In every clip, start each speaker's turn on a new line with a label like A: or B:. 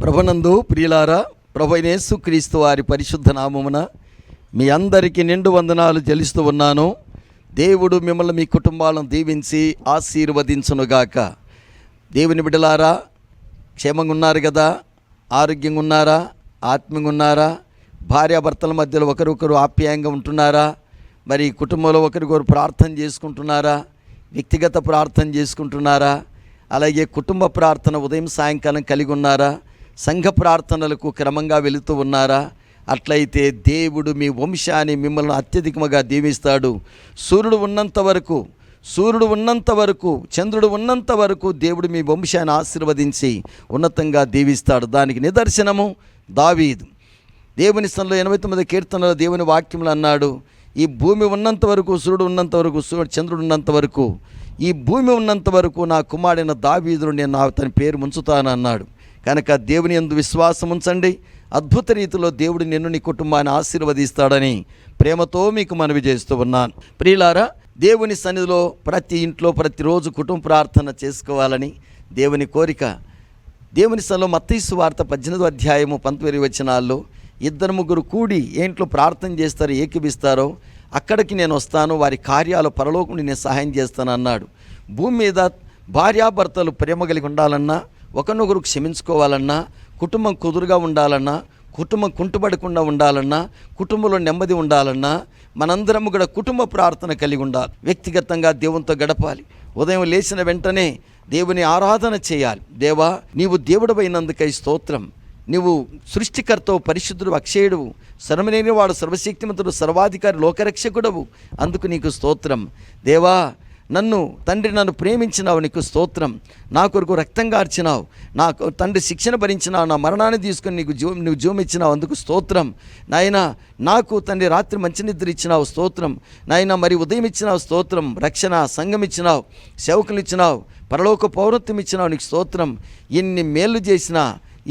A: ప్రభునందు ప్రియులారా, ప్రభువైన యేసుక్రీస్తు వారి పరిశుద్ధ నామమున మీ అందరికీ నిండు వందనాలు చెల్లిస్తూ ఉన్నాను. దేవుడు మిమ్మల్ని మీ కుటుంబాలను దీవించి ఆశీర్వదించునుగాక. దేవుని బిడ్డలారా, క్షేమంగా ఉన్నారు కదా? ఆరోగ్యంగా ఉన్నారా? ఆత్మీయంగా ఉన్నారా? భార్యాభర్తల మధ్యలో ఒకరొకరు ఆప్యాయంగా ఉంటున్నారా? మరి కుటుంబంలో ఒకరికొకరు ప్రార్థన చేసుకుంటున్నారా? వ్యక్తిగత ప్రార్థన చేసుకుంటున్నారా? అలాగే కుటుంబ ప్రార్థన ఉదయం సాయంకాలం కలిగి ఉన్నారా? సంఘ ప్రార్థనలకు క్రమంగా వెళుతూ ఉన్నారా? అట్లయితే దేవుడు మీ వంశాన్ని మిమ్మల్ని అత్యధికంగా దీవిస్తాడు. సూర్యుడు ఉన్నంత వరకు చంద్రుడు ఉన్నంత వరకు దేవుడు మీ వంశాన్ని ఆశీర్వదించి ఉన్నతంగా దీవిస్తాడు. దానికి నిదర్శనము దావీదు. దేవుని సన్నిధిలో 89 కీర్తనలో దేవుని వాక్యములు అన్నాడు, ఈ భూమి ఉన్నంత వరకు, సూర్యుడు ఉన్నంత వరకు, చంద్రుడు ఉన్నంత వరకు, ఈ భూమి ఉన్నంత వరకు నా కుమారుడైన దావీదును నేను తన పేరు ముంచుతాను అన్నాడు. కనుక దేవుని యందు విశ్వాసం ఉంచండి. అద్భుత రీతిలో దేవుడు నిన్ను నీ కుటుంబాన్ని ఆశీర్వదిస్తాడని ప్రేమతో మీకు మనవి చేస్తూ ఉన్నాను. ప్రియులారా, దేవుని సన్నిధిలో ప్రతి ఇంట్లో ప్రతిరోజు కుటుంబ ప్రార్థన చేసుకోవాలని దేవుని కోరిక. దేవుని సన్నిధిలో మత్తయి సువార్త 18వ అధ్యాయము 19 వచనాల్లో 2-3 కూడి ఏంట్లో ప్రార్థన చేస్తారో, ఏకీభిస్తారో అక్కడికి నేను వస్తాను, వారి కార్యాలు పరలోకం నేను సహాయం చేస్తాను అన్నాడు. భూమి మీద భార్యాభర్తలు ప్రేమ కలిగి ఉండాలన్నా, ఒకరినొకరు క్షమించుకోవాలన్నా, కుటుంబం కుదురుగా ఉండాలన్నా, కుటుంబం కుంటుపడకుండా ఉండాలన్నా, కుటుంబంలో నెమ్మది ఉండాలన్నా మనందరం కూడా కుటుంబ ప్రార్థన కలిగి ఉండాలి. వ్యక్తిగతంగా దేవునితో గడపాలి. ఉదయం లేచిన వెంటనే దేవుని ఆరాధన చేయాలి. దేవా, నీవు దేవుడవైనందుకై స్తోత్రం. నీవు సృష్టికర్తవు, పరిశుద్ధుడు, అక్షయుడువు, సర్వలేని వాడు, సర్వశక్తిమంతుడు, సర్వాధికారి, లోకరక్షకుడవు, అందుకు నీకు స్తోత్రం. దేవా, నన్ను ప్రేమించినావు, నీకు స్తోత్రం. నా కొరకు రక్తం కార్చినావు, నాకు తండ్రి శిక్షణ భరించినావు, నా మరణాన్ని తీసుకొని నువ్వు జీవం ఇచ్చినావు, అందుకు స్తోత్రం. నాయన, నాకు తండ్రి రాత్రి మంచి నిద్ర ఇచ్చినావు, స్తోత్రం. నాయన, మరి ఉదయం ఇచ్చినావు, స్తోత్రం. రక్షణ సంఘం ఇచ్చినావు, సేవకులు ఇచ్చినావు, పరలోక పౌరత్వం ఇచ్చినావు, నీకు స్తోత్రం. ఇన్ని మేలు చేసిన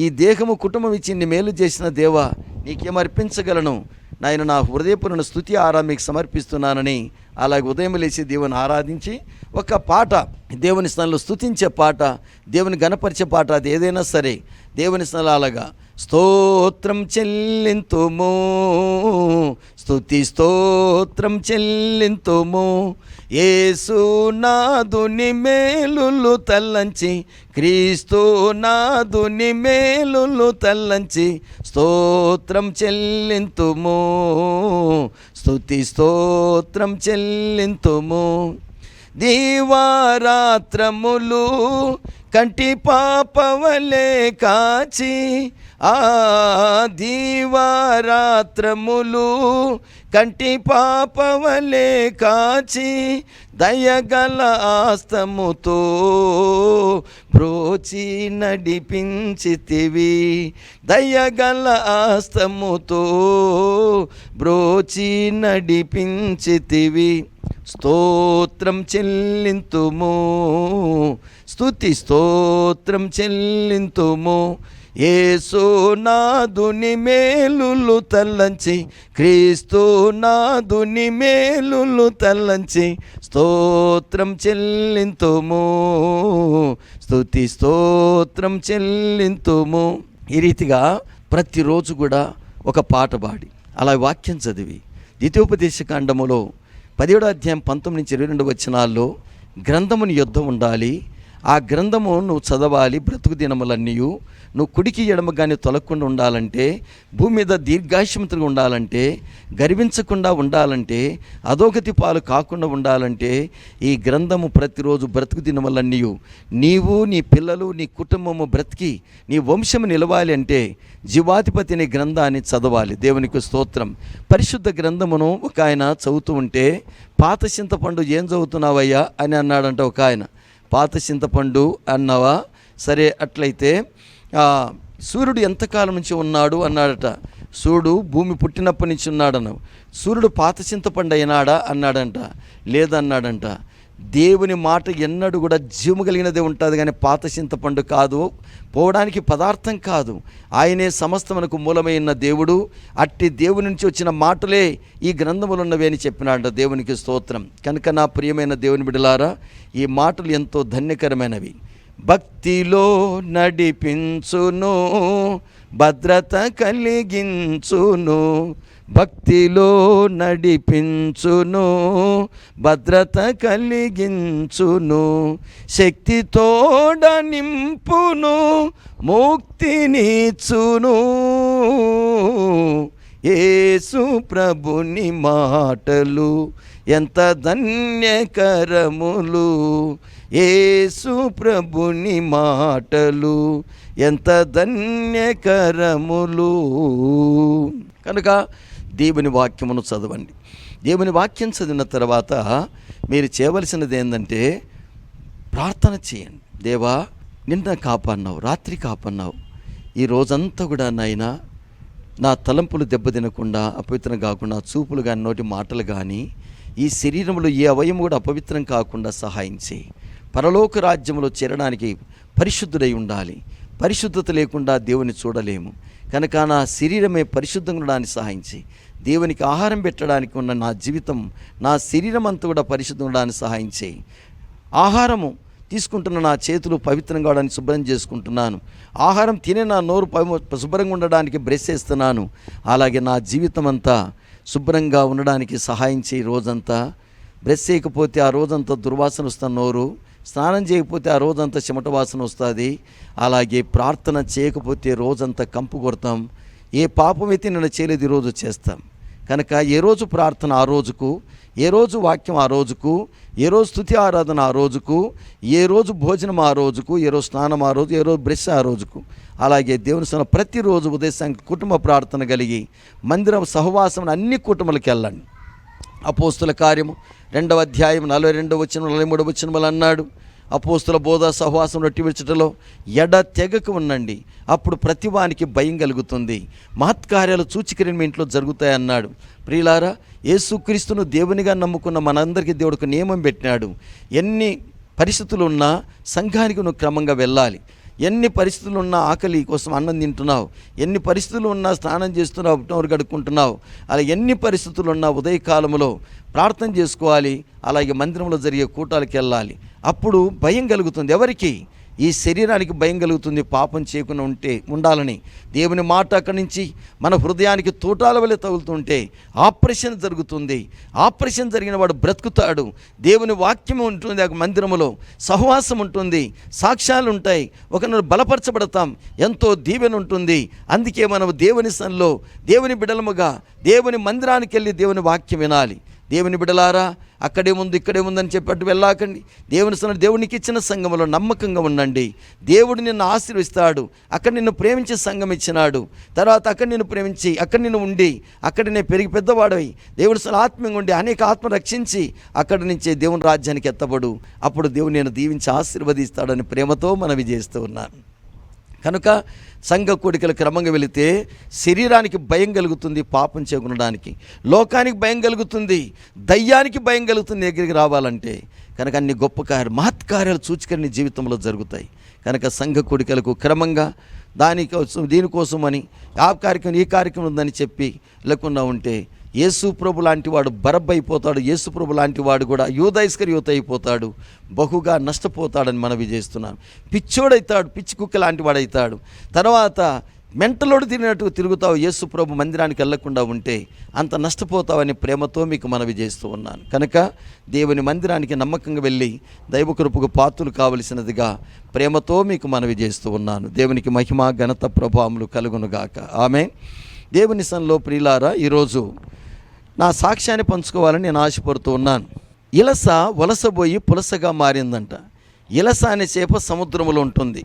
A: ఈ దేహము కుటుంబం ఇచ్చి ఇన్ని మేలు చేసిన దేవా, నీకేమర్పించగలను? నాయన, నా హృదయపూర్ణ స్తుతి మీకు సమర్పిస్తున్నానని అలాగే ఉదయం లేచి దేవుని ఆరాధించి ఒక పాట, దేవుని స్థలంలో స్తుతించే పాట, దేవుని గణపరిచే పాట, అది ఏదైనా సరే దేవుని స్థలం అలాగా స్తోత్రం చెల్లింతుము, స్తుతి స్తోత్రం చెల్లింతుము, యేసు నాదుని మేలులు తల్లంచి, క్రీస్తు నాదుని మేలులు తల్లంచి, స్తోత్రం చెల్లింతుము, స్తుతి స్తోత్రం చెల్లింతుము. దీవారాత్రములు కంటి పాపవలే కాచి, దీవారాత్రములు కంటి పాపవలే కాచి, దయగల ఆస్తముతో బ్రోచి నడిపించితివి, దయగల ఆస్తముతో బ్రోచి నడిపించితివి. స్తోత్రం చెల్లింతుము, స్తుతి స్తోత్రం చెల్లింతుము, యేసు నాదుని మేలులు తల్లంచి, క్రీస్తు నాదుని మేలులు తల్లంచి, స్తోత్రం చెల్లింతుము, స్తుతి స్తోత్రం చెల్లింతుము. ఈ రీతిగా ప్రతిరోజు కూడా ఒక పాట పాడి అలా వాక్యం చదివి ద్వితీయోపదేశకాండములో 17వ అధ్యాయం 19-22 వచనాల్లో గ్రంథముని యుద్ధ ఉండాలి. ఆ గ్రంథము నువ్వు చదవాలి బ్రతుకు దినములన్నీయు. నువ్వు కుడికి ఎడమగానే తొలగకుండా ఉండాలంటే, భూమి మీద దీర్ఘాయుష్మంతుగా ఉండాలంటే, గర్వించకుండా ఉండాలంటే, అధోగతి పాలు కాకుండా ఉండాలంటే ఈ గ్రంథము ప్రతిరోజు బ్రతుకు దినములన్నీయు నీవు, నీ పిల్లలు, నీ కుటుంబము బ్రతికి నీ వంశము నిలవాలి అంటే జీవాధిపతి అనే గ్రంథాన్ని చదవాలి. దేవునికి స్తోత్రం. పరిశుద్ధ గ్రంథమును ఒక ఆయన చదువుతూ ఉంటే, పాత చింతపండు ఏం చదువుతున్నావయ్యా అని అన్నాడంట ఒక ఆయన. పాత చింతపండు అన్నావా? సరే, అట్లయితే సూర్యుడు ఎంతకాలం నుంచి ఉన్నాడు అన్నాడట. సూర్యుడు భూమి పుట్టినప్పటి నుంచి ఉన్నాడన్నావు. సూర్యుడు పాత చింతపండు అయినాడా అన్నాడంట. లేదన్నాడంట. దేవుని మాట ఎన్నడూ కూడా జీవము కలిగినదే ఉంటుంది, కానీ పాత చింతపండు కాదు, పోవడానికి పదార్థం కాదు. ఆయనే సమస్తమునకు మూలమైన దేవుడు. అట్టి దేవుని నుంచి వచ్చిన మాటలే ఈ గ్రంథములు ఉన్నవి అని చెప్పినాడు. దేవునికి స్తోత్రం. కనుక నా ప్రియమైన దేవుని బిడ్డలారా, ఈ మాటలు ఎంతో ధన్యకరమైనవి. భక్తిలో నడిపించును, భద్రత కలిగించును. భక్తిలో నడిపించును, భద్రత కలిగించును. శక్తితోడ నింపును, ముక్తినిచ్చును. యేసు ప్రభుని మాటలు ఎంత ధన్యకరములు. యేసు ప్రభుని మాటలు ఎంత ధన్యకరములు. కనుక దేవుని వాక్యమును చదవండి. దేవుని వాక్యం చదివిన తర్వాత మీరు చేయవలసినది ఏంటంటే ప్రార్థన చేయండి. దేవా, నిన్న కాపాడినావు, రాత్రి కాపాడినావు, ఈ రోజంతా కూడా నాయనా నా తలంపులు దెబ్బతినకుండా, అపవిత్రం కాకుండా, చూపులు కానీ, నోటి మాటలు కానీ, ఈ శరీరంలో ఏ అవయం కూడా అపవిత్రం కాకుండా సహాయం చేయి. పరలోక రాజ్యంలో చేరడానికి పరిశుద్ధుడై ఉండాలి. పరిశుద్ధత లేకుండా దేవుని చూడలేము. కనుక నా శరీరమే పరిశుద్ధంగా ఉండడానికి సహాయం చేయి. దేవునికి ఆహారం పెట్టడానికి ఉన్న నా జీవితం, నా శరీరం అంతా కూడా పరిశుద్ధంగా ఉండడానికి సహాయం చేయి. ఆహారము తీసుకుంటున్న నా చేతులు పవిత్రంగా ఉండడానికి శుభ్రం చేసుకుంటున్నాను. ఆహారం తినే నా నోరు శుభ్రంగా ఉండడానికి బ్రష్ చేస్తున్నాను. అలాగే నా జీవితం అంతా శుభ్రంగా ఉండడానికి సహాయం చేయి. రోజంతా బ్రష్ చేయకపోతే ఆ రోజంతా దుర్వాసన వస్తున్న నోరు, స్నానం చేయకపోతే ఆ రోజంతా చెమట వాసన వస్తుంది. అలాగే ప్రార్థన చేయకపోతే రోజంతా కంపు కొడతాం. ఏ పాపమైతే నిన్న చేయలేదు ఈరోజు చేస్తాం. కనుక ఏ రోజు ప్రార్థన ఆ రోజుకు, ఏ రోజు వాక్యం ఆ రోజుకు, ఏ రోజు స్తుతి ఆరాధన ఆ రోజుకు, ఏ రోజు భోజనం ఆ రోజుకు, ఏ రోజు స్నానం ఆ రోజు, ఏ రోజు బ్రష్ ఆ రోజుకు. అలాగే దేవుని సన్నిధిలో ప్రతిరోజు ఉదయం కుటుంబ ప్రార్థన కలిగి మందిరం సహవాసం అన్ని కుటుంబాలకు వెళ్ళండి. అపోస్తుల కార్యము 2వ అధ్యాయం 42వ వచనం 43వ వచనములు అన్నాడు, అపోస్తుల బోధ సహవాసం రొట్టె విరుచుటలో ఎడ తెగక ఉండండి, అప్పుడు ప్రతివానికి భయం కలుగుతుంది, మహత్కార్యాలు సూచికరిని మీ ఇంట్లో జరుగుతాయన్నాడు. ప్రియులారా, యేసుక్రీస్తును దేవునిగా నమ్ముకున్న మనందరికీ దేవుడికి నియమం పెట్టినాడు. ఎన్ని పరిస్థితులు ఉన్నా సంఘానికి నువ్వు క్రమంగా వెళ్ళాలి. ఎన్ని పరిస్థితులు ఉన్నా ఆకలి కోసం అన్నం తింటున్నావు, ఎన్ని పరిస్థితులు ఉన్నా స్నానం చేస్తున్నావు, నోరు కడుక్కుంటున్నావు. అలా ఎన్ని పరిస్థితులు ఉన్నా ఉదయకాలంలో ప్రార్థన చేసుకోవాలి. అలాగే మందిరంలో జరిగే కూటాలకు వెళ్ళాలి. అప్పుడు భయం కలుగుతుంది. ఎవరికి? ఈ శరీరానికి భయం కలుగుతుంది. పాపం చేయకుండా ఉండాలని దేవుని మాట అక్కడి నుంచి మన హృదయానికి తూటాల వల్ల తగులుతుంటే ఆపరేషన్ జరుగుతుంది. ఆపరేషన్ జరిగిన వాడు బ్రతుకుతాడు. దేవుని వాక్యం ఉంటుంది, ఆ మందిరములో సహవాసం ఉంటుంది, సాక్ష్యాలు ఉంటాయి, ఒకరిని బలపరచబడతాం, ఎంతో దీవెన ఉంటుంది. అందుకే మనం దేవుని సన్నిధిలో దేవుని బిడలముగా దేవుని మందిరానికి వెళ్ళి దేవుని వాక్యం వినాలి. దేవుని బిడలారా, అక్కడే ముందు ఇక్కడే ముందని చెప్పట్టు వెళ్ళాకండి. దేవుని సన్నిధిలో దేవునికి ఇచ్చిన సంఘంలో నమ్మకంగా ఉండండి. దేవుడు నిన్ను ఆశీర్వదిస్తాడు. అక్కడ నిన్ను ప్రేమించే సంఘం ఇచ్చినాడు. తర్వాత అక్కడ నిన్ను ప్రేమించి అక్కడ నిన్ను ఉండి అక్కడనే పెరిగి పెద్దవాడవి దేవుని సన్నిధిలో ఆత్మీయంగా ఉండి అనేక ఆత్మ రక్షించి అక్కడి నుంచే దేవుని రాజ్యానికి ఎత్తబడు. అప్పుడు దేవుడు నేను దీవించి ఆశీర్వదిస్తాడని ప్రేమతో మనవి చేస్తూ ఉన్నాను. కనుక సంఘ కోడికలు క్రమంగా వెళితే శరీరానికి భయం కలుగుతుంది, పాపం చేయకుండడానికి. లోకానికి భయం కలుగుతుంది, దయ్యానికి భయం కలుగుతుంది దగ్గరికి రావాలంటే. కనుక అన్ని గొప్ప కార్యాలు, మహత్కార్యాలు సూచికని జీవితంలో జరుగుతాయి. కనుక సంఘ కోడికలకు క్రమంగా దీనికోసమని ఆ కార్యక్రమం ఈ కార్యక్రమం ఉందని చెప్పి లేకుండా ఉంటే యేసు ప్రభు లాంటి వాడు బరబ్బ అయిపోతాడు. యేసు ప్రభు లాంటి వాడు కూడా యూదా ఇస్కరియోతు అయిపోతాడు, బహుగా నష్టపోతాడని మనవి చేస్తున్నాను. పిచ్చోడవుతాడు, పిచ్చి కుక్క లాంటి వాడవుతాడు. తర్వాత మెంటలోడు తిరిగినట్టు తిరుగుతావు. యేసు ప్రభు మందిరానికి వెళ్లకుండా ఉంటే అంత నష్టపోతావని ప్రేమతో మీకు మనవి చేస్తూ ఉన్నాను. కనుక దేవుని మందిరానికి నమ్మకంగా వెళ్ళి దైవ కృపకు పాత్రలు కావలసినదిగా ప్రేమతో మీకు మనవి చేస్తూ ఉన్నాను. దేవునికి మహిమ ఘనత ప్రభావములు కలుగునుగాక. ఆమె దేవుని సన్నిధిలో ప్రియులారా, ఈరోజు నా సాక్ష్యాన్ని పంచుకోవాలని నేను ఆశపడుతూ ఉన్నాను. ఇలస వలసపోయి పులసగా మారిందంట. ఇలస అనే చేప సముద్రంలో ఉంటుంది.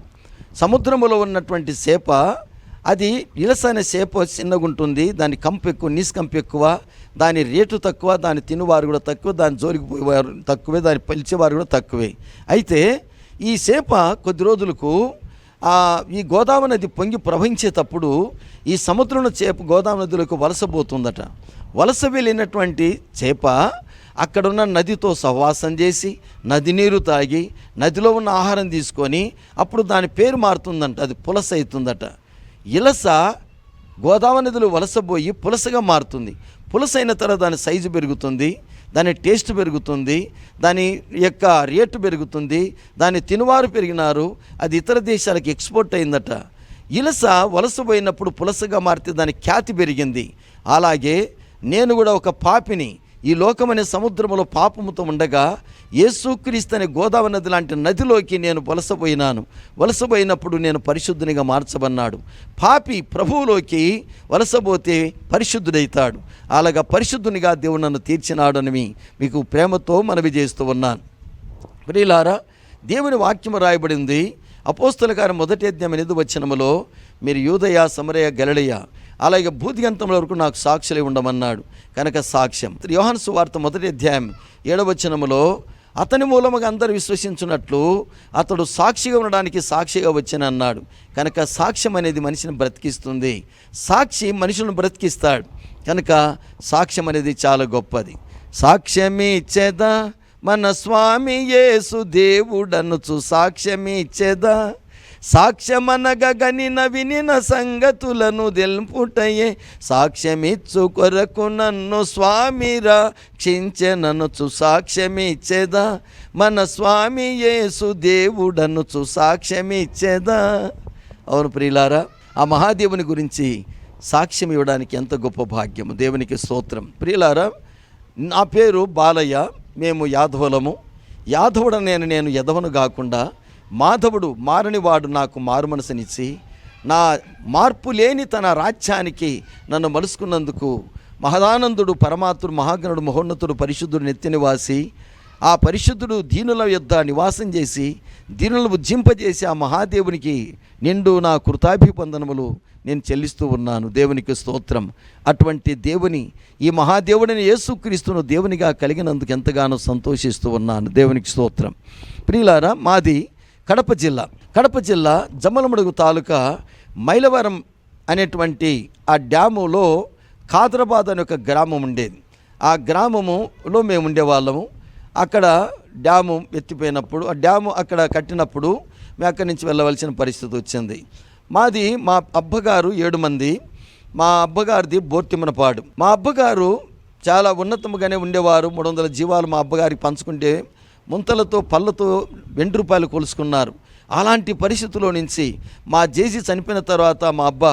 A: సముద్రంలో ఉన్నటువంటి చేప, అది ఇలస అనే చేప చిన్నగా ఉంటుంది. దాని కంపు ఎక్కువ, నీసు కంపు ఎక్కువ, దాని రేటు తక్కువ, దాన్ని తినువారు కూడా తక్కువ, దాని జోలికి పోయేవారు తక్కువే, దాన్ని పిలిచేవారు కూడా తక్కువే. అయితే ఈ చేప కొద్ది రోజులకు ఈ గోదావరి నది పొంగి ప్రవహించేటప్పుడు ఈ సముద్రంలో చేప గోదావరి నదిలోకి వలసపోతుందట. వలస వెళ్ళినటువంటి చేప అక్కడున్న నదితో సహవాసం చేసి నది నీరు తాగి నదిలో ఉన్న ఆహారం తీసుకొని అప్పుడు దాని పేరు మారుతుందంట, అది పులస అవుతుందట. ఇలస గోదావరి నదిలో వలసపోయి పులసగా మారుతుంది. పులస అయిన తర్వాత దాని సైజు పెరుగుతుంది. దాని టేస్ట్ పెరుగుతుంది, దాని యొక్క రేటు పెరుగుతుంది, దాని తినువారు పెరిగినారు, అది ఇతర దేశాలకు ఎక్స్పోర్ట్ అయిందట. ఇలస వలసపోయినప్పుడు పులసగా మారితే దాని ఖ్యాతి పెరిగింది. అలాగే నేను కూడా ఒక పాపిని, ఈ లోకమనే సముద్రంలో పాపముతో ఉండగా యేసుక్రీస్తు అనే గోదావరి నది లాంటి నదిలోకి నేను వలసపోయినప్పుడు నేను పరిశుద్ధునిగా మార్చబన్నాడు. పాపి ప్రభువులోకి వలసపోతే పరిశుద్ధుడైతాడు. అలాగా పరిశుద్ధునిగా దేవుడు నన్ను తీర్చినాడని మీకు ప్రేమతో మనవి చేస్తూ ఉన్నాను. ప్రియులారా, దేవుని వాక్యము రాయబడింది అపోస్తల కార్యం 1:8 మీరు యూదయ, సమరయ, గలిలయ అలాగే భూదిగంతముల వరకు నాకు సాక్షులై ఉండమన్నాడు. కనుక సాక్ష్యం. యోహాను సువార్త 1:7 అతని మూలముగా అందరూ విశ్వసించున్నట్లు అతడు సాక్షిగా ఉండడానికి సాక్షిగా వచ్చానన్నాడు. కనుక సాక్ష్యం అనేది మనిషిని బ్రతికిస్తుంది. సాక్షి మనుషులను బ్రతికిస్తాడు. కనుక సాక్ష్యం అనేది చాలా గొప్పది. సాక్ష్యమిచ్చేదా మన స్వామి యేసు దేవుడనుచు సాక్ష్యమిచ్చేదా, సాక్ష్యమనగా గనిన వినిన సంగతులను తెలుపుటయే, సాక్ష్యమిచ్చు కొరకు నన్ను స్వామి రక్షించెననుచు సాక్ష్యమిచ్చేదా, మన స్వామి యేసు దేవుడనుచు సాక్ష్యమిచ్చేదా. అవును ప్రియులారా, ఆ మహాదేవుని గురించి సాక్ష్యం ఇవ్వడానికి ఎంత గొప్ప భాగ్యము. దేవునికి స్తోత్రం. ప్రియులారా, నా పేరు బాలయ్య, మేము యాదవులము. యాదవుడు నేను యదవను కాకుండా మాధవుడు మారనివాడు నాకు మారు మనసునిచ్చి నా మార్పు లేని తన రాజ్యానికి నన్ను మలుసుకున్నందుకు మహదానందుడు, పరమాత్ముడు, మహాగణుడు, మహోన్నతుడు, పరిశుద్ధుడు, నిత్యనివాసి, ఆ పరిశుద్ధుడు దీనుల యొద్ద నివాసం చేసి దీనులను ఉజ్జింపజేసి ఆ మహాదేవునికి నిండు నా కృతాభివందనములు నేను చెల్లిస్తూ ఉన్నాను. దేవునికి స్తోత్రం. అటువంటి దేవుని, ఈ మహాదేవుడిని యేసుక్రీస్తును దేవునిగా కలిగినందుకు ఎంతగానో సంతోషిస్తూ ఉన్నాను. దేవునికి స్తోత్రం. ప్రియులారా, మాది కడప జిల్లా జమ్మలమడుగు తాలూకా మైలవరం అనేటువంటి ఆ డ్యాములో ఖాదరాబాద్ అనే ఒక గ్రామం ఉండేది. ఆ గ్రామములో మేము ఉండేవాళ్ళము. అక్కడ డ్యాము ఎత్తిపోయినప్పుడు, ఆ డ్యాము అక్కడ కట్టినప్పుడు మేము అక్కడి నుంచి వెళ్ళవలసిన పరిస్థితి వచ్చింది. మా అబ్బగారు 7 మంది. మా అబ్బగారిది బోర్తిమ్మనపాడు. మా అబ్బగారు చాలా ఉన్నతముగానే ఉండేవారు. 300 జీవాలు మా అబ్బగారికి పంచుకుంటే ముంతలతో పళ్ళతో ₹2 కొలుసుకున్నారు. అలాంటి పరిస్థితుల్లో నుంచి మా జేజీ చనిపోయిన తర్వాత మా అబ్బా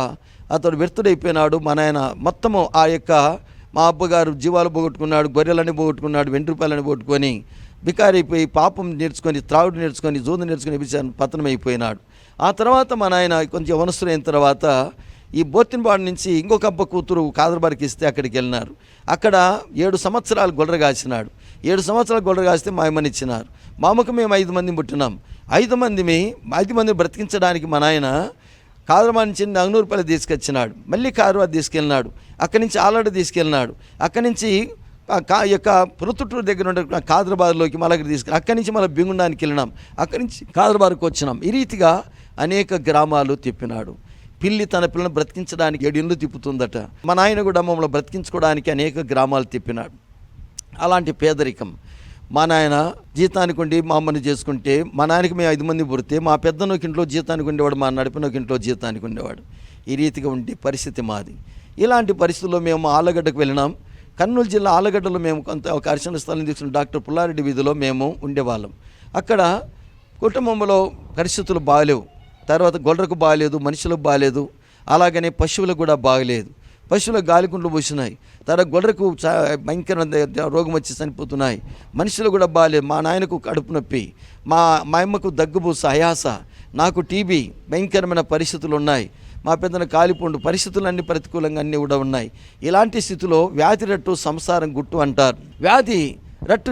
A: అతడు వ్యర్థుడైపోయినాడు. మా నాయన మొత్తము ఆ యొక్క మా అబ్బగారు జీవాలు పోగొట్టుకున్నాడు, గొర్రెలని పోగొట్టుకున్నాడు, ₹2 పోగొట్టుకొని బికారైపోయి పాపం నేర్చుకొని, త్రాగుడు నేర్చుకొని, జూదు నేర్చుకొని పతనం అయిపోయినాడు. ఆ తర్వాత మా నాయన కొంచెం యవనస్తులైన తర్వాత ఈ బోర్తిన్బాడు నుంచి ఇంకొక అబ్బ కూతురు ఖాదరాబాద్కి ఇస్తే అక్కడికి వెళ్ళినారు. అక్కడ 7 సంవత్సరాలు గొర్రె కాసినాడు. 7 సంవత్సరాలు గొర్రె కాస్తే మా అమ్మని ఇచ్చినారు. మా అమ్మకు మేము 5 మందిని పుట్టినాం. 5 మందిని బ్రతికించడానికి మా నాయన ఖాదరాబాద్ నుంచి అంగనూరుపల్లి తీసుకొచ్చినాడు. మళ్ళీ ఖాదరాబాద్ తీసుకెళ్ళినాడు. అక్కడి నుంచి ఆలడ తీసుకెళ్ళినాడు. అక్కడి నుంచి యొక్క పురుతుటూరు దగ్గర ఉండే ఖాదరాబాద్లోకి మళ్ళీ తీసుకెళ్ళి అక్కడి నుంచి మళ్ళీ బింగుండానికి వెళ్ళినాం. అక్కడి నుంచి ఖాదరాబాద్కి వచ్చినాం. ఈ రీతిగా అనేక గ్రామాలు తిప్పినాడు. పిల్లి తన పిల్లను బ్రతికించడానికి 7 ఇళ్ళు తిప్పుతుందట. మా నాయన కూడా మమ్మల్ని బ్రతికించుకోవడానికి అనేక గ్రామాలు తిప్పినాడు. అలాంటి పేదరికం. మా నాయన జీతానికి ఉండి మా అమ్మని చేసుకుంటే, మా నాయనకి మేము 5 మంది పుడితే మా పెద్దనొక ఇంట్లో జీతానికి ఉండేవాడు, మా నడిపినొక ఇంట్లో జీతానికి ఉండేవాడు. ఈ రీతిగా ఉండే పరిస్థితి మాది. ఇలాంటి పరిస్థితుల్లో మేము ఆలగడ్డకు వెళ్ళినాం. కర్నూలు జిల్లా ఆలగడ్డలో మేము కొంత ఒక అర్చన స్థలం తీసుకున్న డాక్టర్ పుల్లారెడ్డి వీధిలో మేము ఉండేవాళ్ళం. అక్కడ కుటుంబంలో పరిస్థితులు బాగలేవు. తర్వాత గొర్రెకు బాగలేదు, మనుషులకు బాగలేదు, అలాగనే పశువులకు కూడా బాగలేదు. పశువులకు గాలికుంట్లు పోసినాయి. తర్వాత గొర్రెకు భయంకర రోగం వచ్చి చనిపోతున్నాయి. మనుషులు కూడా బాగలేదు. మా నాయనకు కడుపు నొప్పి, మా అమ్మకు దగ్గుబూస, అయాస, నాకు టీబీ, భయంకరమైన పరిస్థితులు ఉన్నాయి. మా పెద్దన కాలిపోండు, పరిస్థితులు అన్ని ప్రతికూలంగా అన్నీ కూడా ఉన్నాయి. ఇలాంటి స్థితిలో వ్యాధి రట్టు సంసారం గుట్టు అంటారు. వ్యాధి రట్టు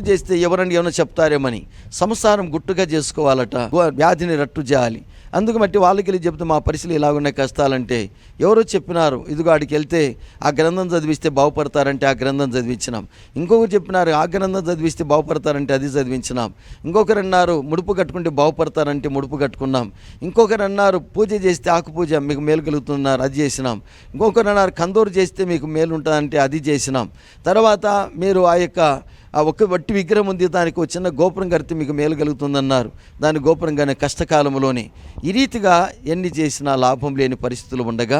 A: చేస్తే ఎవరని ఏమైనా చెప్తారేమని సంసారం గుట్టుగా చేసుకోవాలట. వ్యాధిని రట్టు చేయాలి. అందుకు బట్టి వాళ్ళకి వెళ్ళి చెప్తే మా పరిస్థితులు ఇలాగున్నాయి కష్టాలంటే ఎవరో చెప్పినారు, ఇదిగో ఆడికి వెళ్తే ఆ గ్రంథం చదివిస్తే బాగుపడతారంటే ఆ గ్రంథం చదివించినాం. ఇంకొకరు చెప్పినారు ఆ గ్రంథం చదివిస్తే బాగుపడతారంటే అది చదివించినాం. ఇంకొకరు అన్నారు ముడుపు కట్టుకుంటే బాగుపడతారంటే ముడుపు కట్టుకున్నాం. ఇంకొకరు అన్నారు పూజ చేస్తే ఆకు పూజ మీకు మేలు కలుగుతున్నారు, అది చేసినాం. ఇంకొకరు అన్నారు కందూరు చేస్తే మీకు మేలు ఉంటుందంటే అది చేసినాం. తర్వాత మీరు ఆ యొక్క ఒక వట్టి విగ్రహం ఉంది, దానికి ఒక చిన్న గోపురం కడితే మీకు మేలు కలుగుతుందన్నారు. దాని గోపురంగానే కష్టకాలంలోనే ఈ రీతిగా ఎన్ని చేసినా లాభం లేని పరిస్థితులు ఉండగా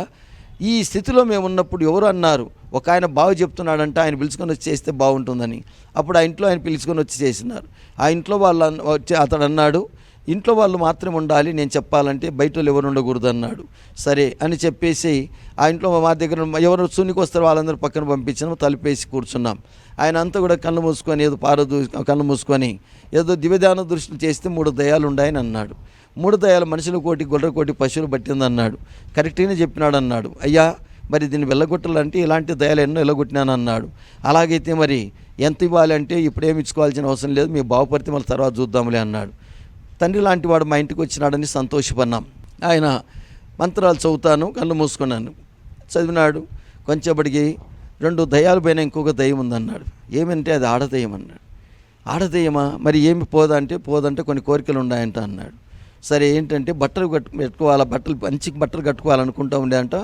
A: ఈ స్థితిలో మేము ఉన్నప్పుడు ఎవరు అన్నారు, ఒక ఆయన బాగు చెప్తున్నాడంటే ఆయన పిలుచుకొని వచ్చి చేస్తే బాగుంటుందని. అప్పుడు ఆ ఇంట్లో ఆయన పిలుచుకొని వచ్చి చేసినారు. ఆ ఇంట్లో వాళ్ళు వచ్చి అతడు అన్నాడు, ఇంట్లో వాళ్ళు మాత్రమే ఉండాలి, నేను చెప్పాలంటే బయట వాళ్ళు ఎవరు ఉండకూడదు అన్నాడు. సరే అని చెప్పేసి ఆ ఇంట్లో మా దగ్గర ఎవరు సున్నికి వస్తారో వాళ్ళందరూ పక్కన పంపించినాం, తలుపేసి కూర్చున్నాం. ఆయన అంతా కూడా కళ్ళు మూసుకొని ఏదో కళ్ళు మూసుకొని ఏదో దివ్యదాన దృష్టిలు చేస్తే 3 దయ్యాలు ఉన్నాయని అన్నాడు. 3 దయ్యాలు మనుషుల కోటి గొర్రె కోటి పశువులు పట్టింది అన్నాడు. కరెక్ట్గానే చెప్పినాడు అన్నాడు. అయ్యా మరి దీన్ని వెళ్ళగొట్టాలంటే ఇలాంటి దయాలు ఎన్నో వెళ్ళగొట్టినాను అన్నాడు. అలాగైతే మరి ఎంత ఇవ్వాలి అంటే ఇప్పుడేమి ఇచ్చుకోవాల్సిన అవసరం లేదు, మీ బాగుపడితే మళ్ళీ తర్వాత చూద్దాంలే అన్నాడు. తండ్రి లాంటి వాడు మా ఇంటికి వచ్చినాడని సంతోషపడినాం. ఆయన మంత్రాలు చదువుతాను, కళ్ళు మూసుకున్నాను, చదివినాడు. కొంచెంప్పటికి 2 దయ్యాలు పైన ఇంకొక దయ్యం ఉందన్నాడు. ఏమంటే అది ఆడదయ్యం అన్నాడు. ఆడదయ్యమా, మరి ఏమి పోదంటే కొన్ని కోరికలు ఉన్నాయంట అన్నాడు. సరే ఏంటంటే బట్టలు పెట్టుకోవాలా, మంచి బట్టలు కట్టుకోవాలనుకుంటా ఉండే అంట,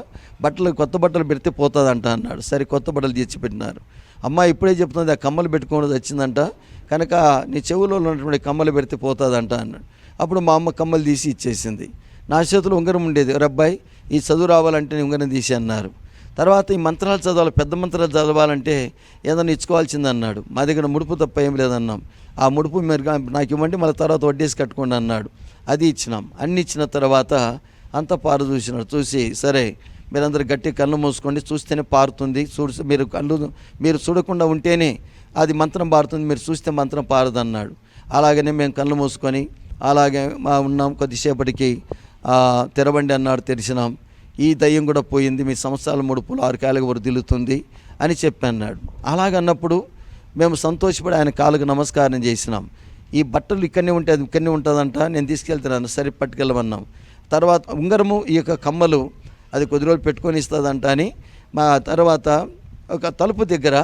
A: కొత్త బట్టలు పెడితే పోతుందంట అన్నాడు. సరే కొత్త బట్టలు తెచ్చిపెట్టినారు. అమ్మ ఇప్పుడే చెప్తుంది, ఆ కమ్మలు పెట్టుకోవడం వచ్చిందంట, కనుక నీ చెవులో ఉన్నటువంటి కమ్మలు పెడితే పోతుందంట అన్నాడు. అప్పుడు మా అమ్మ కమ్మలు తీసి ఇచ్చేసింది. నా చేతిలో ఉంగరం ఉండేది. రబ్బాయి ఈ చదువు రావాలంటే నీ ఉంగరం తీసి అన్నారు. తర్వాత ఈ మంత్రాలు చదవాలి, పెద్ద మంత్రాలు చదవాలంటే ఏదైనా ఇచ్చుకోవాల్సింది అన్నాడు. మా దగ్గర ముడుపు తప్ప ఏం లేదన్నాం. ఆ ముడుపు మీరు నాకు ఇవ్వండి, మళ్ళీ తర్వాత వడ్డేసి కట్టుకోండి అన్నాడు. అది ఇచ్చినాం. అన్ని ఇచ్చిన తర్వాత అంతా పారు చూసినాడు. చూసి సరే మీరందరూ గట్టి కళ్ళు మూసుకోండి, చూస్తేనే పారుతుంది, మీరు చూడకుండా ఉంటేనే అది మంత్రం పారుతుంది, మీరు చూస్తే మంత్రం పారదు అన్నాడు. అలాగనే మేము కళ్ళు మూసుకొని అలాగే ఉన్నాం. కొద్దిసేపటికి తెరవండి అన్నాడు. తెరిచినాం. ఈ దయ్యం కూడా పోయింది, మీ సంవత్సరాల ముడుపులు 6 కాయలకు వరదిల్లుతుంది అని చెప్పి అన్నాడు. అలాగన్నప్పుడు మేము సంతోషపడి ఆయన కాళ్ళకు నమస్కారం చేసినాం. ఈ బట్టలు ఇక్కడనే ఉంటే అది ఇక్కడనే ఉంటుందంట, నేను తీసుకెళ్తున్నాను, సరే పట్టుకెళ్ళమన్నాం. తర్వాత ఉంగరము ఈ యొక్క కమ్మలు అది కొద్ది రోజులు పెట్టుకొని ఇస్తుందంట అని మా తర్వాత ఒక తలుపు దగ్గర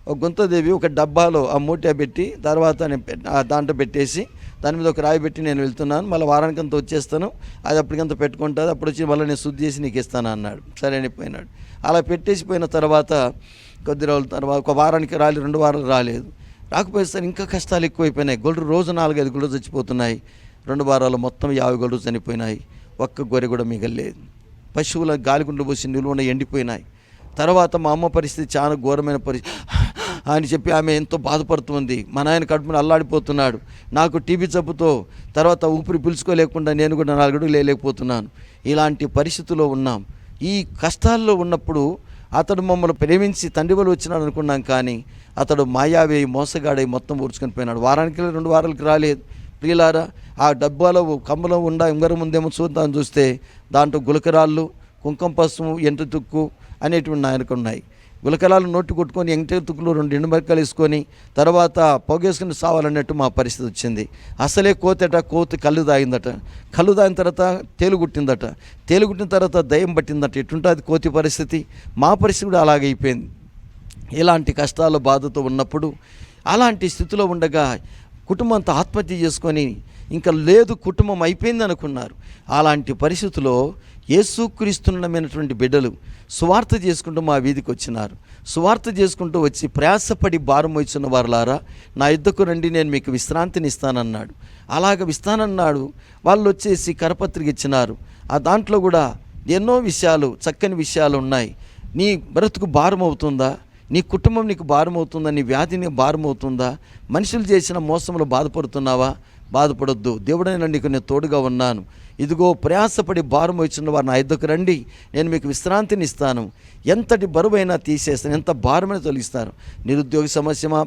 A: ఒక గుంతదేవి ఒక డబ్బాలో ఆ మూట పెట్టి తర్వాత నేను దాంట్లో పెట్టేసి దాని మీద ఒక రాయి పెట్టి నేను వెళ్తున్నాను, మళ్ళీ వారానికంతా వచ్చేస్తాను, అది అప్పటికంతా పెట్టుకుంటుంది, అప్పుడు వచ్చి మళ్ళీ నేను శుద్ధి చేసి నీకు ఇస్తాను అన్నాడు. సరే అనిపోయినాడు. అలా పెట్టేసిపోయిన తర్వాత కొద్ది రోజుల తర్వాత ఒక వారానికి 2 వారాలు రాలేదు. రాకపోయేసరి ఇంకా కష్టాలు ఎక్కువైపోయినాయి. గొడ్లు రోజు 4-5 గొడ్లు చచ్చిపోతున్నాయి. 2 వారాలు మొత్తం 50 గొడ్లు చనిపోయినాయి. ఒక్క గొర్రె కూడా మిగలేదు. పశువుల గాలిగుండ్లు పోసి నిలువున ఎండిపోయినాయి. తర్వాత మా అమ్మ పరిస్థితి చాలా ఘోరమైన పరిస్థితి అని చెప్పి ఆమె ఎంతో బాధపడుతుంది. మా నాయన కడుపున అల్లాడిపోతున్నాడు. నాకు టీబీ జబ్బుతో తర్వాత ఊపిరి పీల్చుకోలేకుండా నేను కూడా 4 అడుగులు లేకపోతున్నాను. ఇలాంటి పరిస్థితుల్లో ఉన్నాం. ఈ కష్టాల్లో ఉన్నప్పుడు అతడు మమ్మల్ని ప్రేమించి తండ్రి వాళ్ళు వచ్చినాడు అనుకున్నాం, కానీ అతడు మాయావి మోసగాడై మొత్తం ఊడ్చుకొని పోయినాడు. వారానికి 2 వారాలకి రాలేదు. ప్రియులారా, ఆ డబ్బాలో కమ్మలో ఉంగరం ఉందేమో చూద్దామని చూస్తే దాంట్లో గులకరాళ్ళు, కుంకుమ పసుపు, ఎంటు తుక్కు అనేటువంటి ఆయనకు ఉన్నాయి. గులకరాలు నోటి కొట్టుకొని ఎంట తుక్కులు 2 ఎండుమిరపకాయలు వేసుకొని తర్వాత పొగేసుకుని సావాలన్నట్టు మా పరిస్థితి వచ్చింది. అసలే కోతి కళ్ళు తాగిందట. కళ్ళు తాగిన తర్వాత తేలుగుట్టిందట. తేలుగుట్టిన తర్వాత దయ్యం పట్టిందట. ఎటుంటుంది కోతి పరిస్థితి? మా పరిస్థితి కూడా అలాగే అయిపోయింది. ఇలాంటి కష్టాలు బాధతో ఉన్నప్పుడు అలాంటి స్థితిలో ఉండగా కుటుంబం అంతా ఆత్మహత్య చేసుకొని ఇంకా లేదు, కుటుంబం అయిపోయింది అనుకున్నారు. అలాంటి పరిస్థితుల్లో యేసుక్రీస్తున్నమైనటువంటి బిడ్డలు సువార్త చేసుకుంటూ మా వీధికి వచ్చినారు. సువార్త చేసుకుంటూ వచ్చి ప్రయాసపడి భారం వచ్చిన వారులారా నా యుద్ధకు రండి, నేను మీకు విశ్రాంతిని ఇస్తానన్నాడు. అలాగ ఇస్తానన్నాడు. వాళ్ళు వచ్చేసి కరపత్రిక ఇచ్చినారు. ఆ దాంట్లో కూడా ఎన్నో విషయాలు, చక్కని విషయాలు ఉన్నాయి. నీ బ్రతుకు భారం అవుతుందా? నీ కుటుంబం నీకు భారం అవుతుందా? నీ వ్యాధి నీకు భారం అవుతుందా? మనుషులు చేసిన మోసంలో బాధపడుతున్నావా? బాధపడొద్దు, దేవుడైన నీకు నేను తోడుగా ఉన్నాను. ఇదిగో ప్రయాసపడి భారం వచ్చిన వారు నా యుద్ధకు రండి, నేను మీకు విశ్రాంతిని ఇస్తాను. ఎంతటి బరువైనా తీసేస్తాను, ఎంత భారమైనా తొలగిస్తాను. నిరుద్యోగ సమస్యమా,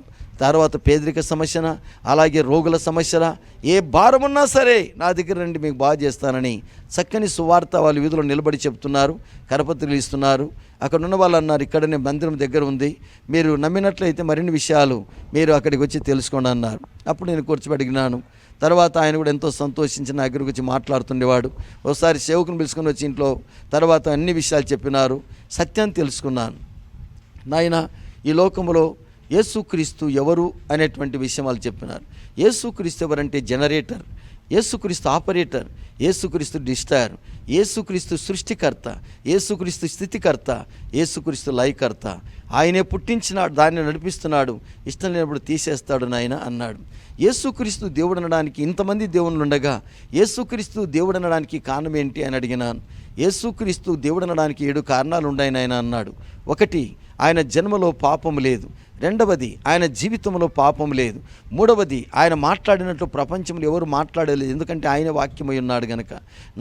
A: తర్వాత పేదరిక సమస్యనా, అలాగే రోగుల సమస్యలా, ఏ భారమున్నా సరే నా దగ్గర రండి, మీకు బాగా చేస్తానని చక్కని సువార్త వాళ్ళు వీధిలో నిలబడి చెప్తున్నారు, కరపత్రికలు ఇస్తున్నారు. అక్కడ ఉన్న వాళ్ళు అన్నారు, ఇక్కడనే మందిరం దగ్గర ఉంది, మీరు నమ్మినట్లయితే మరిన్ని విషయాలు మీరు అక్కడికి వచ్చి తెలుసుకోండి అన్నారు. అప్పుడు నేను కూర్చోబెడిగినాను. తర్వాత ఆయన కూడా ఎంతో సంతోషించి నా దగ్గరికి వచ్చి మాట్లాడుతుండేవాడు. ఒకసారి సేవకుని పిలుచుకొని వచ్చి ఇంట్లో తర్వాత అన్ని విషయాలు చెప్పినారు. సత్యాన్ని తెలుసుకున్నాను. నాయన, ఈ లోకంలో యేసుక్రీస్తు ఎవరు అనేటువంటి విషయం వాళ్ళు చెప్పినారు. యేసుక్రీస్తు ఎవరంటే జనరేటర్. యేసుక్రీస్తు ఆపరేటర్, యేసుక్రీస్తు డిస్టైర్, యేసుక్రీస్తు సృష్టికర్త, యేసుక్రీస్తు స్థితికర్త, యేసుక్రీస్తు లయకర్త. ఆయనే పుట్టించినాడు, దాన్ని నడిపిస్తున్నాడు, ఇష్టం లేనప్పుడు తీసేస్తాడు నాయన అన్నాడు. యేసుక్రీస్తు దేవుడు అనడానికి ఇంతమంది దేవుళ్ళు ఉండగా యేసుక్రీస్తు దేవుడు అనడానికి కారణం ఏంటి అని అడిగినాను. యేసుక్రీస్తు దేవుడు అనడానికి 7 కారణాలు ఉన్నాయి నాయన అన్నాడు. 1, ఆయన జన్మలో పాపం లేదు. 2వది, ఆయన జీవితంలో పాపం లేదు. 3వది, ఆయన మాట్లాడినట్లు ప్రపంచంలో ఎవరు మాట్లాడలేదు, ఎందుకంటే ఆయన వాక్యమై ఉన్నాడు గనక.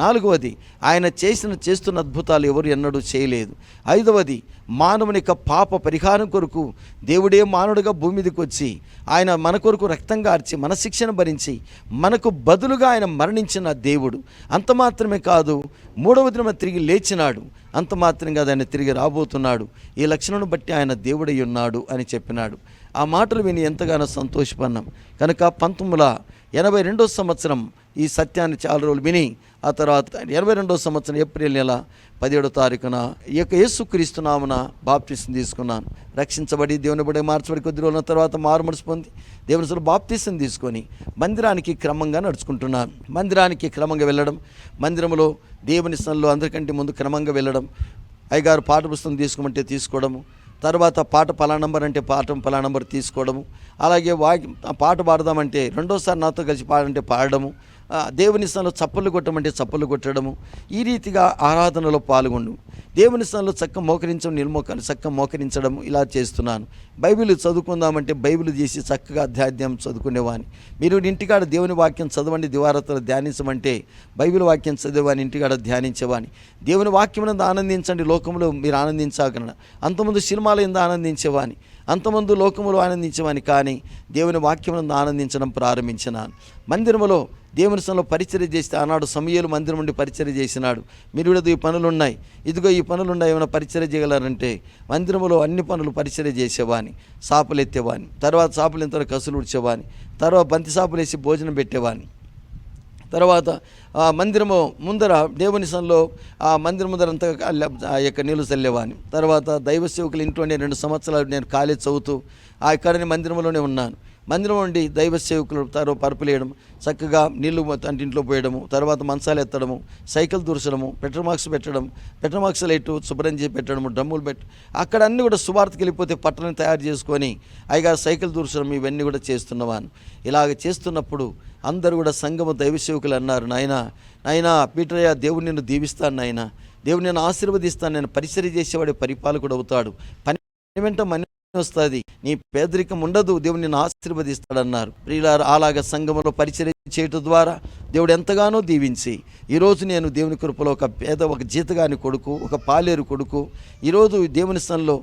A: 4వది, ఆయన చేస్తున్న అద్భుతాలు ఎవరు ఎన్నడూ చేయలేదు. 5వది, మానవుని యొక్క పాప పరిహారం కొరకు దేవుడే మానవుడిగా భూమి మీదకి వచ్చి ఆయన మన కొరకు రక్తం గార్చి మన శిక్షను భరించి మనకు బదులుగా ఆయన మరణించిన దేవుడు. అంత మాత్రమే కాదు, 3వ దినం తిరిగి లేచినాడు. అంత మాత్రం కాదు, ఆయన తిరిగి రాబోతున్నాడు. ఈ లక్షణను బట్టి ఆయన దేవుడై ఉన్నాడు అని చెప్పినాడు. ఆ మాటలు విని ఎంతగానో సంతోషపడినాం. కనుక 1982 సంవత్సరం ఈ సత్యాన్ని చాలా రోజులు విని, ఆ తర్వాత 82వ సంవత్సరం ఏప్రిల్ నెల 17వ తారీఖున ఈ యొక్క యేసుక్రీస్తు నామమున బాప్తిసం తీసుకున్నాను. రక్షించబడి దేవుని బడి మార్చబడి కొద్ది రోజుల తర్వాత మారుమనసు పొంది దేవుని బాప్తిసం తీసుకొని మందిరానికి క్రమంగా నడుచుకుంటున్నాను. మందిరానికి క్రమంగా వెళ్ళడం, మందిరంలో దేవుని సన్నిధిలో అందరికంటే ముందు క్రమంగా వెళ్ళడం, అయ్యగారు పాఠ పుస్తకం తీసుకోమంటే తీసుకోవడము, తర్వాత పాట పలానా నంబర్ అంటే పలానా నంబర్ తీసుకోవడము, అలాగే పాట పాడదామంటే రెండోసారి నాతో కలిసి పాడంటే పాడడము, దేవుని స్థలంలో చప్పలు కొట్టమంటే చప్పలు కొట్టడము, ఈ రీతిగా ఆరాధనలో పాల్గొండు. దేవుని స్థలంలో చక్క మోకరించడం, చక్క మోకరించడము ఇలా చేస్తున్నాను. బైబిల్ చదువుకుందామంటే బైబిల్ చేసి చక్కగా అధ్యాయం చదువుకునేవాడిని. మీరు ఇంటికాడ దేవుని వాక్యం చదవండి, దివారాత్రులు ధ్యానించమంటే బైబిల్ వాక్యం చదివేవాని, ఇంటికాడ ధ్యానించేవాని. దేవుని వాక్యం ఆనందించండి, లోకంలో మీరు ఆనందించగలరు. అంతకుముందు సినిమాలు ఎందు ఆనందించేవాని, అంతమంది లోకములో ఆనందించేవాని, కానీ దేవుని వాక్యమునందు ఆనందించడం ప్రారంభించినాను. మందిరములో దేవుని స్థలంలో పరిచర్య చేస్తే ఆనాడు సమూయేలు మందిరం నుండి పరిచర్య చేసినాడు. మీరు కూడా ఈ పనులు ఉన్నాయి, ఇదిగో ఈ పనులు ఉన్నాయి, ఏమైనా పరిచర్య చేయగలరంటే మందిరములో అన్ని పనులు పరిచర్య చేసేవాని. సాపులు ఎత్తేవాని, తర్వాత సాపులు ఎంత కసులు ఉడిచేవాని, తర్వాత బంతి సాపులు వేసి భోజనం పెట్టేవాని. తర్వాత మందిరము ముందర దేవుని సన్నిధిలో ఆ మందిరం ముందర అంతా ఆ యొక్క నీళ్లు చల్లేవాని. తర్వాత దైవ సేవకుల ఇంట్లోనే 2 సంవత్సరాలు నేను కాలేజ్ చదువుతూ ఆ ఇక్కడనే మందిరంలోనే ఉన్నాను. మందిరం నుండి దైవ సేవకులు పరుపులేయడం, చక్కగా నీళ్లు ఇంట్లో పోయడము, తర్వాత మంచాలు ఎత్తడము, సైకిల్ దూర్చడము, పెట్రోల్ మార్క్స్ లైట్ శుభ్రం చేసి పెట్టడము, డ్రమ్ములు అక్కడ అన్నీ కూడా సువార్తకి వెళ్ళిపోతే పట్టణం తయారు చేసుకొని అయ్యగారు సైకిల్ దూర్చడం ఇవన్నీ కూడా చేస్తున్నవాను. ఇలాగ చేస్తున్నప్పుడు అందరూ కూడా సంఘము దైవ సేవకులు అన్నారు, నాయనా పీటరయ్య, దేవుడు నిన్ను దీవిస్తాను నాయన, దేవుడు నేను ఆశీర్వదిస్తాను, నేను పరిచర్య చేసేవాడే పరిపాలకుడు అవుతాడు, పని వెంట మని వస్తుంది, నీ పేదరికం ఉండదు, దేవుడు నిన్ను ఆశీర్వదిస్తాడన్నారు. ప్రియులారా, అలాగ సంఘములో పరిచర్య చేయటం ద్వారా దేవుడు ఎంతగానో దీవించి ఈరోజు నేను దేవుని కృపలో ఒక జీతగాని కొడుకు, ఒక పాలేరు కొడుకు, ఈరోజు దేవుని స్థలంలో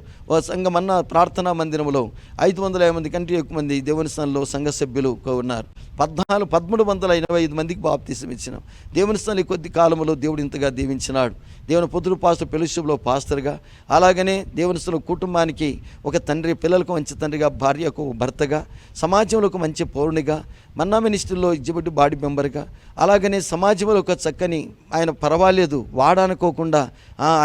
A: సంఘమన్న ప్రార్థనా మందిరంలో 550 మంది కంటే ఎక్కువ మంది దేవుని స్థలంలో సంఘ సభ్యులు ఉన్నారు. 1385 మందికి బాప్తిసం ఇచ్చినాం. దేవుని స్థలం కొద్ది కాలంలో దేవుడు ఇంతగా దీవించినాడు. దేవుని పొద్దురు పాస్టర్ ఫెలోషిప్లో పాస్టర్గా, అలాగనే దేవుని స్థలం కుటుంబానికి ఒక తండ్రి, పిల్లలకు మంచి తండ్రిగా, భార్యకు భర్తగా, సమాజంలో ఒక మంచి పౌరునిగా, మన్నా మినిస్ట్రీలో ఎగ్జిక్యూటివ్ బాడీ మెంబర్గా, అలాగనే సమాజంలో ఒక చక్కని ఆయన పర్వాలేదు వాడనుకోకుండా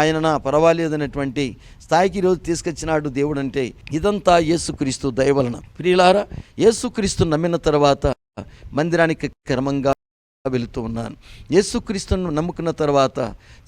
A: ఆయన పర్వాలేదు అనేటువంటి స్థాయికి ఈరోజు తీసుకొచ్చినాడు దేవుడు. అంటే ఇదంతా యేసుక్రీస్తు దయ వలన. ప్రియులారా, యేసుక్రీస్తు నమ్మిన తర్వాత మందిరానికి క్రమంగా వెళుతూ ఉన్నాను. యేసుక్రీస్తును నమ్ముకున్న తర్వాత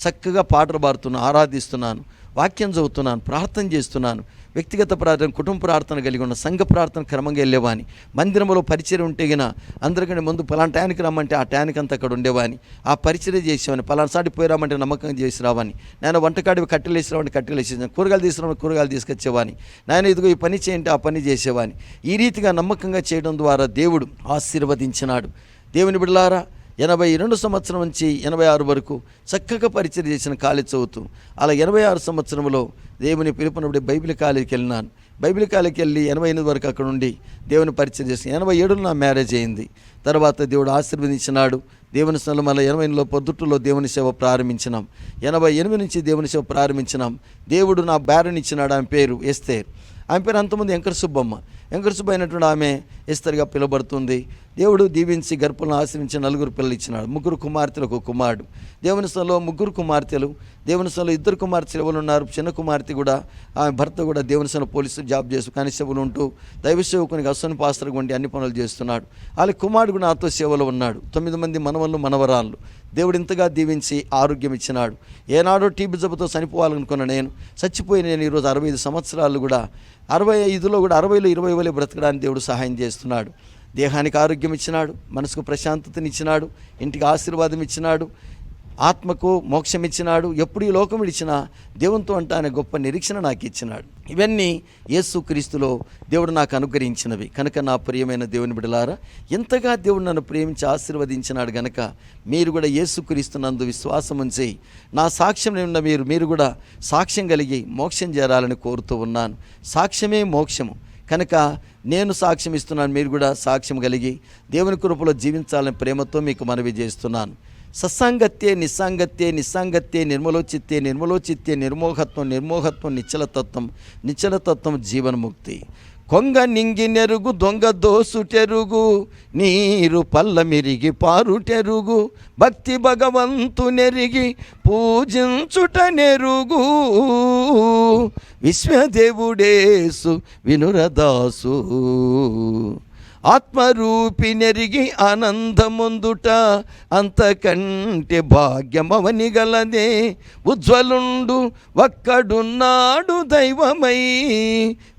A: చక్కగా పాటలు పాడుతున్నాను, ఆరాధిస్తున్నాను, వాక్యం చదువుతున్నాను, ప్రార్థన చేస్తున్నాను. వ్యక్తిగత ప్రార్థన, కుటుంబ ప్రార్థన కలిగి ఉన్న సంఘ ప్రార్థన క్రమంగా వెళ్ళేవాని. మందిరంలో పరిచర్య ఉంటే గిన అందరికంటే ముందు పలానా టయానికి రమ్మంటే ఆ టయానికి అంతా అక్కడ ఉండేవాని, ఆ పరిచర్య చేసేవాని. పలానా సాటి పోయి రామంటే నమ్మకంగా చేసి రావాని. నేను వంటకాడి కట్టెలు వేసిరావని కట్టెలు వేసేసాను, కూరగాయలు తీసుకురావని కూరగాయలు తీసుకొచ్చేవాని. నేను ఇదిగో ఈ పని చేయంటే ఆ పని చేసేవాని. ఈ రీతిగా నమ్మకంగా చేయడం ద్వారా దేవుడు ఆశీర్వదించినాడు. దేవుని బిడ్డలారా, 82 సంవత్సరం నుంచి 86 వరకు చక్కగా పరిచయం చేసిన కాలేజ్ చదువుతూ, అలా 86 సంవత్సరంలో దేవుని పిలుపునప్పుడు బైబిల్ కాలేజీకి వెళ్ళినాను. బైబిల్ కాలేజీకి వెళ్ళి 88 వరకు అక్కడ ఉండి దేవుని పరిచయం చేసి 87లో నా మ్యారేజ్ అయింది. తర్వాత దేవుడు ఆశీర్వదించినాడు. దేవుని స్థలంలో మళ్ళీ 88లో పొద్దుట్టులో దేవుని సేవ ప్రారంభించినాం. 88 నుంచి దేవుని సేవ ప్రారంభించినాం. దేవుడు నా భార్యనిచ్చినాడు, ఆమె పేరు ఎస్తేర్. ఆమె పేరు అంతమంది వెంకట సుబ్బమ్మ. వెంకట సుబ్బ అయినటువంటి ఆమె ఎస్తరుగా పిలువబడుతుంది. దేవుడు దీవించి గర్భంలో ఆశ్రయించి 4 పిల్లలు ఇచ్చినాడు. 3 కుమార్తెలు, 1 కుమారుడు. దేవుని స్థలంలో 3 కుమార్తెలు, దేవుని స్థలంలో 2 కుమార్తెలు ఎవరు ఉన్నారు. చిన్న కుమార్తె కూడా ఆమె భర్త కూడా దేవుని స్థలంలో పోలీసు జాబ్ చేస్తూ కానిస్టేబుల్ ఉంటూ దైవ సేవకునికి అశ్వని పాస్టర్ వంటి అన్ని పనులు చేస్తున్నాడు. వాళ్ళ కుమారుడు కూడా నాతో సేవలో ఉన్నాడు. 9 మంది మనవళ్ళు మనవరాళ్ళు. దేవుడు ఇంతగా దీవించి ఆరోగ్యం ఇచ్చినాడు. ఏనాడో టీబీ జబ్బుతో చనిపోవాలనుకున్న నేను చచ్చిపోయిన నేను ఈరోజు 65 సంవత్సరాలు కూడా 65లో కూడా 60లో 20 వలె బ్రతకడానికి దేవుడు సహాయం చేస్తున్నాడు. దేహానికి ఆరోగ్యం ఇచ్చినాడు, మనసుకు ప్రశాంతతని ఇచ్చినాడు, ఇంటికి ఆశీర్వాదం ఇచ్చినాడు, ఆత్మకు మోక్షం ఇచ్చినాడు. ఎప్పుడు ఈ లోకం విడిచినా దేవునితో అంటే ఆయన గొప్ప నిరీక్షణ నాకు ఇచ్చినాడు. ఇవన్నీ యేసుక్రీస్తులో దేవుడు నాకు అనుగ్రహించినవి కనుక నా ప్రియమైన దేవుని బిడ్డలారా, ఎంతగా దేవుడు నన్ను ప్రేమించి ఆశీర్వదించినాడు గనక మీరు కూడా యేసుక్రీస్తునందు విశ్వాసం ఉంచి నా సాక్ష్యం ఉన్న మీరు కూడా సాక్ష్యం కలిగి మోక్షం చేరాలని కోరుతూ ఉన్నాను. సాక్ష్యమే మోక్షము కనుక నేను సాక్ష్యం ఇస్తున్నాను. మీరు కూడా సాక్ష్యం కలిగి దేవుని కృపలో జీవించాలని ప్రేమతో మీకు మనవి చేస్తున్నాను. సత్సాంగత్యే నిస్సాంగత్యే, నిస్సాంగత్యే నిర్మలోచిత్తే, నిర్మలోచిత్తే నిర్మోహత్వం, నిర్మోహత్వం నిశ్చలతత్వం, నిశ్చలతత్వం జీవన్ముక్తి. కొంగ నింగి నెరుగు దొంగ దోసుటెరుగు, నీరు పల్ల మిరిగి పారుటెరుగు, భక్తి భగవంతు నెరిగి పూజించుట నెరుగు, విశ్వదేవుడేసు వినురదాసు, ఆత్మరూపి నెరిగి ఆనందముందుట, అంతకంటే భాగ్యమవని గలదే, ఉజ్వలుండు ఒక్కడున్నాడు దైవమై,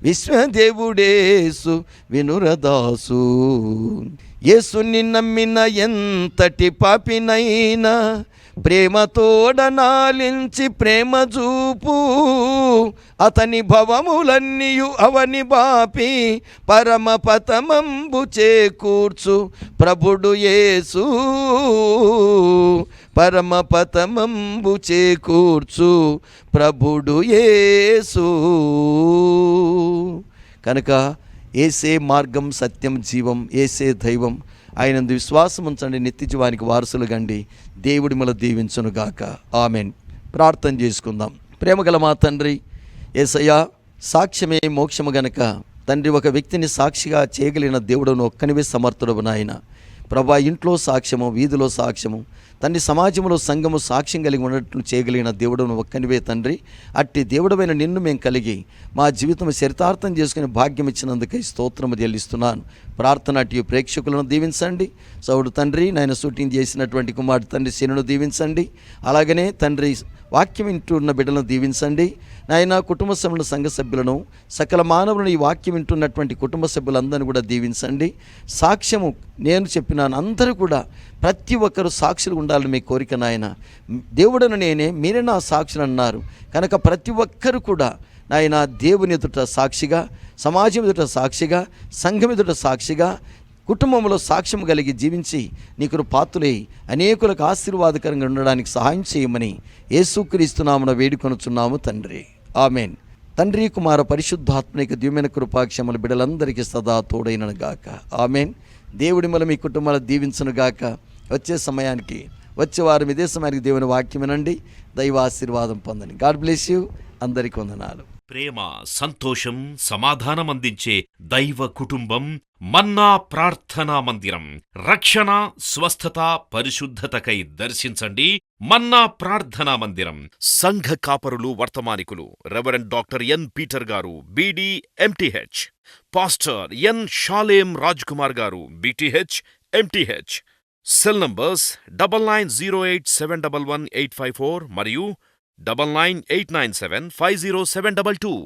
A: విశ్వదేవుడేసు వినురదాసు. యేసుని నమ్మిన ఎంతటి పాపినైనా ప్రేమతోడనాలించి ప్రేమ చూపు, అతని భవములన్నీయు అవని బాపి పరమపతమంబు చేకూర్చు ప్రభుడు యేసు, పరమపతమంబు చేకూర్చు ప్రభుడు యేసు. కనుక ఏసే మార్గం, సత్యం, జీవం, ఏసే దైవం. ఆయనందు విశ్వాసం ఉంచండి, నిత్య జీవానికి వారసులు గండి. దేవుడి మన దీవించునుగాక. ఆమెన్. ప్రార్థన చేసుకుందాం. ప్రేమగల మా తండ్రి యేసయ్యా, సాక్ష్యమే మోక్షము గనక తండ్రి ఒక వ్యక్తిని సాక్షిగా చేయగలిగిన దేవుడును ఒక్కనివే సమర్థుడవు నాయన. ప్రభా, ఇంట్లో సాక్ష్యము, వీధిలో సాక్ష్యము, తండ్రి సమాజంలో సంఘము సాక్ష్యం కలిగి ఉన్నట్లు చేయగలిగిన దేవుడును ఒక్కనివే తండ్రి. అట్టి దేవుడమైన నిన్ను మేము కలిగి మా జీవితం చరితార్థం చేసుకుని భాగ్యం ఇచ్చినందుకై స్తోత్రము చెల్లిస్తున్నాను. ప్రార్థన అటు ప్రేక్షకులను దీవించండి. సౌడు తండ్రి నాయన షూటింగ్ చేసినటువంటి కుమారుడు తండ్రి శనును దీవించండి. అలాగనే తండ్రి వాక్యం వింటున్న బిడ్డలను దీవించండి నాయన. కుటుంబ సభ్యులను, సంఘ సభ్యులను, సకల మానవులను, ఈ వాక్యం వింటున్నటువంటి కుటుంబ సభ్యులందరినీ కూడా దీవించండి. సాక్ష్యము నేను చెప్పినాను, అందరూ కూడా ప్రతి ఒక్కరు సాక్షులు ఉండాలని మీ కోరిక నాయన. దేవుడను నేనే, మీరే నా సాక్షులు అన్నారు కనుక ప్రతి ఒక్కరు కూడా నాయన దేవుని ఎదుట సాక్షిగా, సమాజం ఎదుట సాక్షిగా, సంఘం ఎదుట సాక్షిగా, కుటుంబంలో సాక్ష్యం కలిగి జీవించి నీకు పాత్రులై అనేకులకు ఆశీర్వాదకరంగా ఉండడానికి సహాయం చేయమని యేసుక్రీస్తు నామమున వేడుకొనుచున్నాము తండ్రి. ఆమెన్. తండ్రి, కుమార, పరిశుద్ధాత్మనిక దివ్యమైన కృపాక్షములు బిడ్డలందరికీ సదా తోడైనను గాక. ఆమెన్. దేవుడి మన మీ కుటుంబాలు దీవించును గాక. వచ్చే సమయానికి, వచ్చే వారం ఇదే సమయానికి దేవుని వాక్యం వినండి, దైవ ఆశీర్వాదం పొందండి. God bless you. అందరికీ వందనాలు.
B: ప్రేమ, సంతోషం, సమాధానం అందించే దైవ కుటుంబం మన్నా ప్రార్థనా మందిరం. రక్షణ, స్వస్థత, పరిశుద్ధతకై దర్శించండి మన్నా ప్రార్థనా మందిరం. సంఘ కాపరులు, వర్తమానికులు రెవరెండ్ డాక్టర్ ఎన్ పీటర్ గారు, BD, MTh. Pastor N Shalem Raj Kumar గారు, బీటీహెచ్, ఎంటీహెచ్. సెల్ నంబర్స్ 9908711854 మరియు 9989750722.